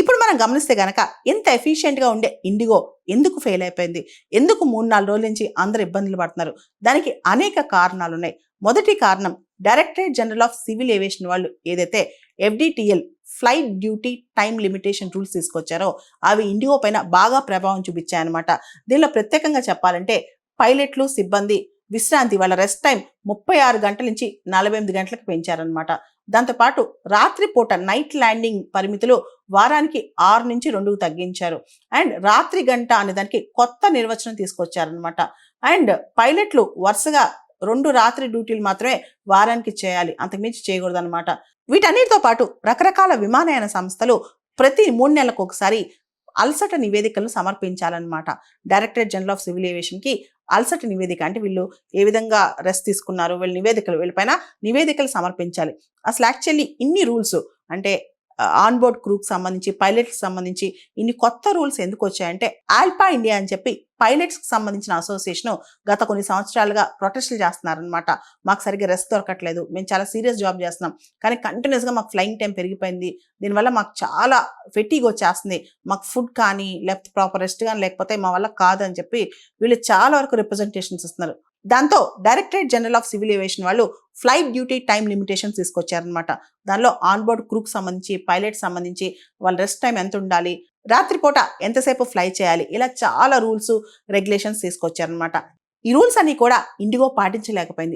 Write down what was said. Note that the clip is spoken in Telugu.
ఇప్పుడు మనం గమనిస్తే గనక ఎంత ఎఫిషియెంట్గా ఉండే ఇండిగో ఎందుకు ఫెయిల్ అయిపోయింది, ఎందుకు 3-4 రోజుల నుంచి అందరు ఇబ్బందులు పడుతున్నారు? దానికి అనేక కారణాలు ఉన్నాయి. మొదటి కారణం, directorate general of civil aviation వాళ్ళు ఏదైతే FDTL flight duty time limitation rules తీసుకొచ్చారో అవి ఇండిగో పైన బాగా ప్రభావం చూపించాయన్నమాట. దీనిలో ప్రత్యేకంగా చెప్పాలంటే పైలట్లు, సిబ్బంది విశ్రాంతి, వాళ్ళ రెస్ట్ టైం 36 గంటల నుంచి 48 గంటలకు పెంచారనమాట. దాంతోపాటు రాత్రిపూట నైట్ ల్యాండింగ్ పరిమితులు వారానికి 6 నుంచి 2కు తగ్గించారు. అండ్ రాత్రి గంట అనే దానికి కొత్త నిర్వచనం తీసుకొచ్చారనమాట. అండ్ పైలట్లు వరుసగా 2 రాత్రి డ్యూటీలు మాత్రమే వారానికి చేయాలి, అంతకుమించి చేయకూడదు అనమాట. వీటన్నిటితో పాటు రకరకాల విమానయాన సంస్థలు ప్రతి 3 నెలలకు ఒకసారి అలసట నివేదికలను సమర్పించాలన్నమాట. డైరెక్టరేట్ జనరల్ ఆఫ్ సివిల్ ఏవియేషన్కి అలసట నివేదిక అంటే వీళ్ళు ఏ విధంగా రెస్ట్ తీసుకున్నారు, వీళ్ళపైన నివేదికలు సమర్పించాలి. అసలు యాక్చువల్లీ ఇన్ని రూల్స్ అంటే ఆన్ బోర్డ్ క్రూకి సంబంధించి, పైలట్స్కి సంబంధించి ఇన్ని కొత్త రూల్స్ ఎందుకు వచ్చాయంటే ఆల్పా ఇండియా అని చెప్పి పైలట్స్కి సంబంధించిన అసోసియేషన్ గత కొన్ని సంవత్సరాలుగా ప్రొటెస్టులు చేస్తున్నారనమాట. మాకు సరిగ్గా రెస్ట్ దొరకట్లేదు, మేము చాలా సీరియస్ జాబ్ చేస్తున్నాం, కానీ కంటిన్యూస్గా మాకు ఫ్లయింగ్ టైం పెరిగిపోయింది, దీనివల్ల మాకు చాలా ఫెటీగ్ వచ్చేస్తుంది, మాకు ఫుడ్ కానీ లేకపోతే ప్రాపర్ రెస్ట్ కానీ లేకపోతే మా వల్ల కాదని చెప్పి వీళ్ళు చాలా వరకు రిప్రజెంటేషన్స్ ఇస్తున్నారు. దాంతో directorate general of civil aviation వాళ్ళు ఫ్లైట్ డ్యూటీ టైం లిమిటేషన్స్ తీసుకొచ్చారనమాట. దానిలో ఆన్బోర్డ్ క్రూకి సంబంధించి, పైలట్ సంబంధించి వాళ్ళ రెస్ట్ టైం ఎంత ఉండాలి, రాత్రిపూట ఎంతసేపు ఫ్లై చేయాలి, ఇలా చాలా రూల్స్, రెగ్యులేషన్స్ తీసుకొచ్చారనమాట. ఈ రూల్స్ అన్ని కూడా ఇండిగో పాటించలేకపోయింది.